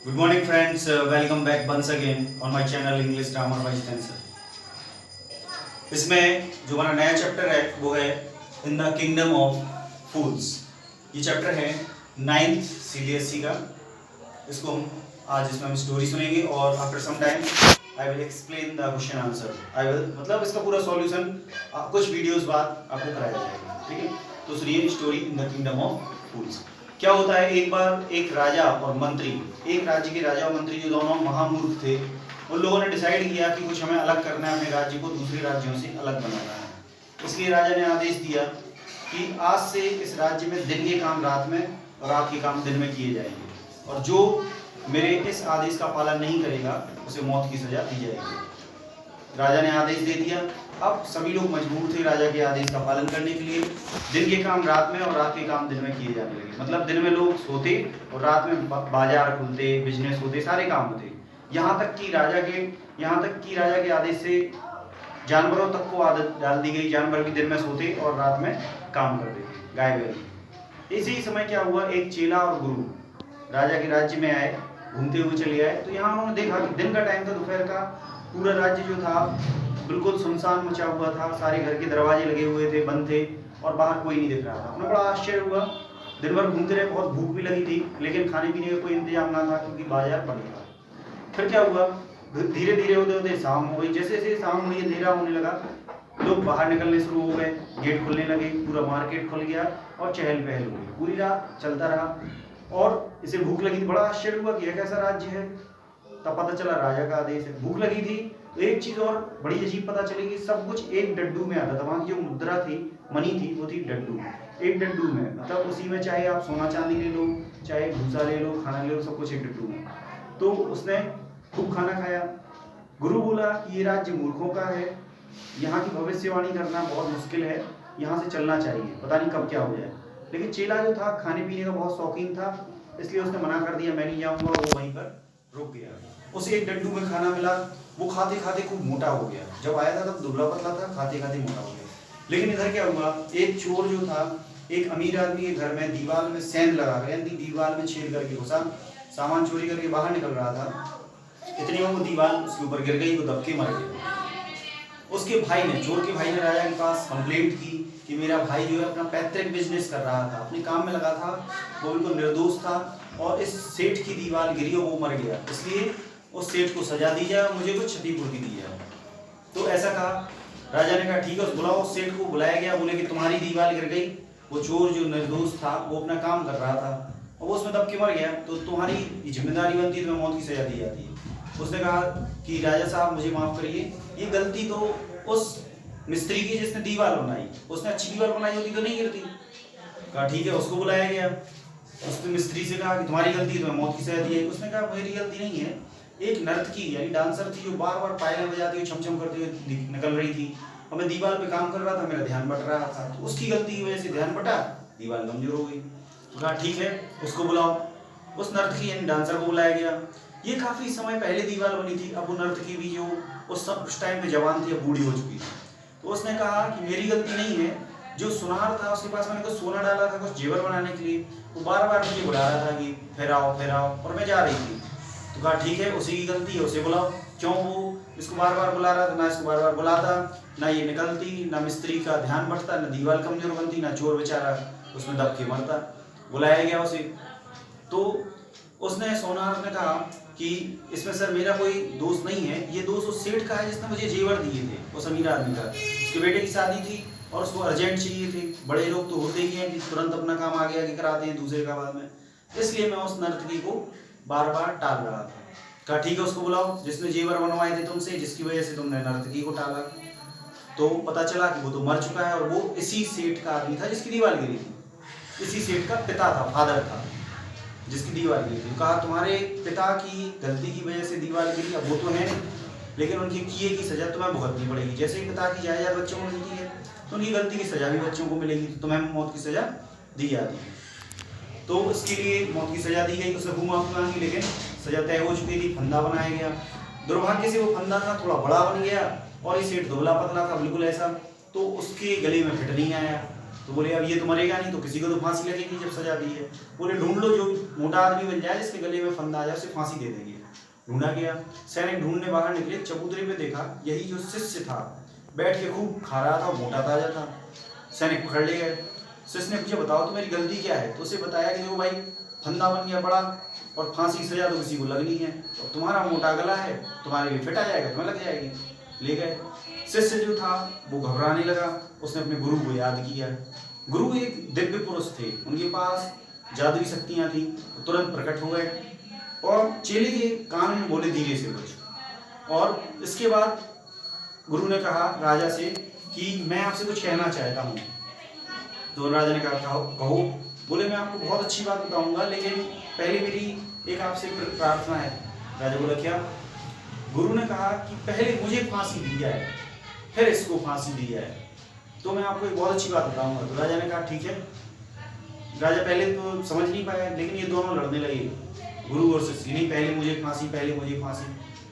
Good morning, friends. Welcome back once again on my channel English Grammar by Spencer. इसमें जो हमारा नया chapter है वो है इन द किंगडम ऑफ फूल्स। ये चैप्टर है 9th CBSE का। इसको हम आज इसमें हम स्टोरी सुनेंगे और after some time I will explain the question answer. I will मतलब इसका पूरा सॉल्यूशन कुछ वीडियोस बाद आपको कराया जाएगा। ठीक है, तो सुनिए story in the kingdom of fools. क्या होता है, एक बार एक राजा और मंत्री, एक राज्य के राजा और मंत्री जो दोनों महामूर्ख थे, उन लोगों ने डिसाइड किया कि कुछ हमें अलग करना है, अपने राज्य को दूसरे राज्यों से अलग बनाना है। इसलिए राजा ने आदेश दिया कि आज से इस राज्य में दिन के काम रात में और रात के काम दिन में किए जाएंगे, और जो मेरे इस आदेश का पालन नहीं करेगा उसे मौत की सजा दी जाएगी। राजा ने आदेश दे दिया। अब सभी लोग मजबूर थे राजा के आदेश का पालन करने के लिए। दिन के काम रात में और रात के काम दिन में किए जाने लगे। मतलब दिन में लोग सोते और रात में बाजार खुलते, बिजनेस होते, सारे काम होते। यहाँ तक कि राजा के आदेश से जानवरों तक को आदत डाल दी गई। जानवर भी दिन में सोते और रात में काम करते थे, गाय बैल। इसी समय क्या हुआ, एक चेला और गुरु राजा के राज्य में आए, घूमते हुए चले आए। तो यहाँ उन्होंने देखा कि दिन का टाइम था, दोपहर का, पूरा राज्य जो था बिल्कुल सुनसान मचा हुआ था। सारे घर के दरवाजे लगे हुए थे, बंद थे और बाहर कोई नहीं दिख रहा था। उन्हें बड़ा आश्चर्य हुआ। दिन भर घूमते रहे, बहुत भूख भी लगी थी, लेकिन खाने पीने का कोई इंतजाम ना था क्योंकि बाजार बंद था। फिर क्या हुआ, धीरे धीरे होते होते शाम हो गई। जैसे जैसे शाम हुई, अंधेरा होने लगा, लोग बाहर निकलने शुरू हो गए, गेट खुलने लगे, पूरा मार्केट खुल गया और चहल पहल हो गई। पूरी रात चलता रहा और इसे भूख लगी थी। बड़ा आश्चर्य हुआ कि यह कैसा राज्य है। तब पता चला राजा का आदेश है। भूख लगी थी तो एक चीज और बड़ी अजीब पता चली कि सब कुछ एक डड्डू में आता था। वहां की जो मुद्रा थी, मनी थी, वो थी डड्डू, एक डड्डू में। मतलब उसी में चाहे आप सोना चांदी ले लो, चाहे भूसा ले लो, खाना ले लो, सब कुछ एक डड्डू में। तो उसने खूब खाना खाया। गुरु बोला कि ये राज्य मूर्खों का है, यहाँ की भविष्यवाणी करना बहुत मुश्किल है, यहाँ से चलना चाहिए, पता नहीं कब क्या हो जाए। लेकिन चेला जो था खाने पीने का बहुत शौकीन था, इसलिए उसने मना कर दिया, मैं नहीं जाऊंगा। वो वहीं पर रुक गया। उसे एक डड्डू में खाना मिला। वो खाते खाते खूब मोटा हो गया। जब आया था तब दुबला पतला था, खाते खाते मोटा हो गया। लेकिन इधर क्या हुआ, एक चोर जो था एक अमीर आदमी के घर में दीवार में सेंध लगा कर, यानी दीवार में छेद करके घुसा, सामान चोरी करके बाहर निकल रहा था। इतनी में वो दीवार उसके ऊपर गिर गई, वो दबके मर गया। उसके भाई ने, चोर के भाई ने राजा के पास कंप्लेंट की कि मेरा भाई जो है अपना पैतृक बिजनेस कर रहा था, अपने काम में लगा था, वो बिल्कुल निर्दोष था और इस सेठ की दीवार गिरी और वो मर गया, इसलिए उस सेठ को सजा दी जाए, मुझे कुछ क्षतिपूर्ति दी जाए। तो ऐसा कहा। राजा ने कहा ठीक है, बुलाओ। उस सेठ को बुलाया गया। बोले कि तुम्हारी दीवार गिर गई, वो चोर जो निर्दोष था वो अपना काम कर रहा था और वो उसमें दब के मर गया, तो तुम्हारी जिम्मेदारी बनती है, तुम्हें मौत की सजा दी जाती है। उसने कहा कि राजा साहब मुझे माफ करिए, ये गलती तो उस मिस्त्री की जिसने दीवार बनाई, उसने अच्छी दीवार बनाई होती तो नहीं गिरती। कहा ठीक है। उसको बुलाया गया। उसने मिस्त्री से कहा कि तुम्हारी गलती है, तुम्हें मौत की सजा दी है। उसने कहा मेरी गलती नहीं है, एक नर्तकी यानी डांसर थी जो बार बार पायलें बजाती हुई, छमछम करती हुई निकल रही थी और मैं दीवार पे काम कर रहा था, मेरा ध्यान बट रहा था, तो उसकी गलती की वजह से ध्यान बटा, दीवार कमजोर हो गई। तो कहा ठीक है, उसको बुलाओ। उस नर्तकी यानी डांसर को बुलाया गया। ये काफी समय पहले दीवार बनी थी। अब वो नर्तकी भी जो उस टाइम पे जवान थी, अब बूढ़ी हो चुकी थी। तो उसने कहा कि मेरी गलती नहीं है, जो सुनार था उसके पास मैंने कुछ सोना डाला था, कुछ जेवर बनाने के लिए, वो बार बार मुझे बुला रहा था कि फिर आओ, और मैं जा रही थी। तो कहा ठीक है, उसी की गलती है, उसे बुलाओ। क्यों वो इसको बार बार बुला रहा था, ना इसको बार बार बुलाता, ना ये निकलती, ना मिस्त्री का ध्यान बटता, ना दीवार कमजोर बनती, ना चोर बेचारा उसमें दब के मरता। बुलाया गया उसे। तो उसने सोनार ने कहा कि इसमें सर मेरा कोई दोष नहीं है, ये दोष उस सेठ का है जिसने मुझे जेवर दिए थे, उस अमीर आदमी का। उसके बेटे की शादी थी और उसको अर्जेंट चाहिए थे। बड़े लोग तो होते ही हैं कि तुरंत अपना काम आगे आगे कराते हैं दूसरे का बाद में, इसलिए मैं उस नर्तकी को बार बार टाल रहा था। कहा ठीक है, उसको बुलाओ जिसने जेवर बनवाए थे तुमसे, जिसकी वजह से तुमने नर्तकी को टाला। तो पता चला कि वो तो मर चुका है और वो इसी सेठ का आदमी था जिसकी दीवार गिरी थी। इसी सेठ का पिता था, फादर था, जिसकी दीवार गिरी थी। कहा तुम्हारे पिता की गलती की वजह से दीवार गिरी, अब वो तो है नहीं, लेकिन उनके किए की सजा तुम्हें भुगतनी पड़ेगी। जैसे पिता की जायदाद बच्चों को मिलती है, तो उनकी गलती की सजा भी बच्चों को मिलेगी, तो तुम्हें मौत की सजा दी जाती है। तो इसके लिए मौत की सजा दी गई। उसने खूब माफी मांगी, लेकिन सजा तय हो चुकी थी। फंदा बनाया गया। दुर्भाग्य से वो फंदा था थोड़ा बड़ा बन गया और ये सेठ दुबला पतला था, बिल्कुल ऐसा, तो उसके गले में फिट नहीं आया। तो बोले अब ये तो मरेगा नहीं, तो किसी को तो फांसी लगेगी जब सजा दी है। बोले ढूंढ लो जो मोटा आदमी बन जाए, जिसके गले में फंदा आ जाए, उसे फांसी दे देंगे। ढूंढा गया, सैनिक ढूंढने बाहर निकले, चबूतरे पे देखा यही जो शिष्य था बैठ के खूब खा रहा था, मोटा ताजा था। सैनिक पकड़ ले गए। शिष्य ने पूछा बताओ तो मेरी गलती क्या है। तो उसे बताया कि देखो भाई, फंदा बन गया बड़ा और फांसी की सजा तो किसी को लगनी है, और तुम्हारा मोटा गला है, तुम्हारे लिए फिट आ जाएगा, तुम्हें लग जाएगी। ले गए। शिष्य जो था वो घबराने लगा, उसने अपने गुरु को याद किया। गुरु एक दिव्य पुरुष थे, उनके पास जादुई शक्तियां थी, तुरंत प्रकट हो गए और चेले के कान में बोले धीरे से कुछ। और इसके बाद गुरु ने कहा राजा से कि मैं आपसे कुछ कहना चाहता हूँ। तो राजा ने कहा कहो। बोले मैं आपको बहुत अच्छी बात बताऊंगा, लेकिन पहले मेरी एक आपसे प्रार्थना है। राजा बोला क्या। गुरु ने कहा कि पहले मुझे फांसी दी जाए, फिर इसको फांसी दी जाए, तो मैं आपको एक बहुत अच्छी बात बताऊंगा। तो राजा ने कहा ठीक है। राजा पहले तो समझ नहीं पाया, लेकिन ये दोनों लड़ने लगे, गुरु और शिष्य, नहीं पहले मुझे फांसी, पहले मुझे फांसी।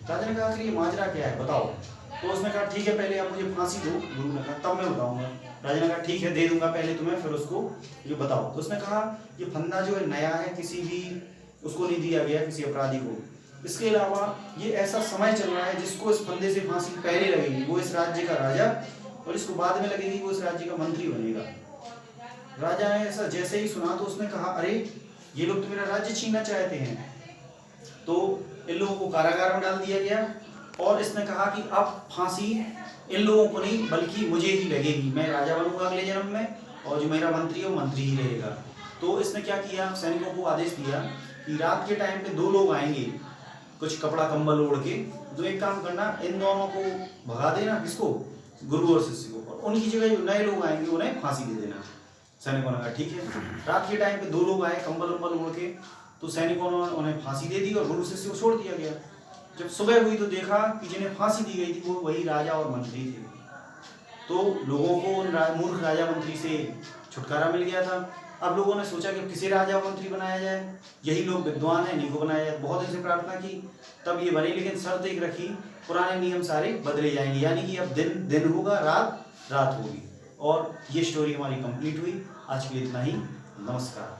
राजा ने कहा आखिर ये माजरा क्या है बताओ। तो उसने कहा ठीक है पहले आप मुझे फांसी दो। गुरु ने कहा तब मैं बताऊंगा। राजा ने कहा ठीक है दे दूंगा पहले तुम्हें, फिर उसको ये बताओ। तो उसने कहा ये फंदा जो है नया है, किसी भी उसको नहीं दिया गया किसी अपराधी को। इसके अलावा ये ऐसा समय चल रहा है जिसको इस फंदे से फांसी पहले लगेगी वो इस राज्य का राजा, और इसको बाद में लगेगी वो इस राज्य का मंत्री बनेगा। राजा ने ऐसा जैसे ही सुना तो उसने कहा अरे ये लोग तो मेरा राज्य छीनना चाहते हैं। तो इन लोगों को कारागार में डाल दिया गया और इसने कहा कि अब फांसी इन लोगों को नहीं बल्कि मुझे ही लगेगी, मैं राजा बनूंगा अगले जन्म में, और जो मेरा मंत्री है वो मंत्री ही रहेगा। तो इसने क्या किया, सैनिकों को आदेश दिया कि रात के टाइम पे 2 लोग आएंगे कुछ कपड़ा कंबल ओढ़ के, तो एक काम करना इन दोनों को भगा देना, किसको, गुरु और शिष्य को, और उनकी जगह जो नए लोग आएंगे उन्हें फांसी दे देना। सैनिकों ने कहा ठीक है। रात के टाइम पे 2 लोग आए कंबल वंबल ओढ़ के, तो सैनिकों ने उन्हें फांसी दे दी और गुरु शिष्य को छोड़ दिया गया। जब सुबह हुई तो देखा कि जिन्हें फांसी दी गई थी वो वही राजा और मंत्री थे। तो लोगों को उन मूर्ख राजा मंत्री से छुटकारा मिल गया था। अब लोगों ने सोचा कि किसे राजा मंत्री बनाया जाए, यही लोग विद्वान हैं, इन्हीं को बनाया जाए। बहुत इनसे प्रार्थना की तब ये बने, लेकिन शर्त एक रखी, पुराने नियम सारे बदले जाएंगे, यानी कि अब दिन दिन होगा, रात रात होगी। और ये स्टोरी हमारी कंप्लीट हुई। आज के लिए इतना ही। नमस्कार।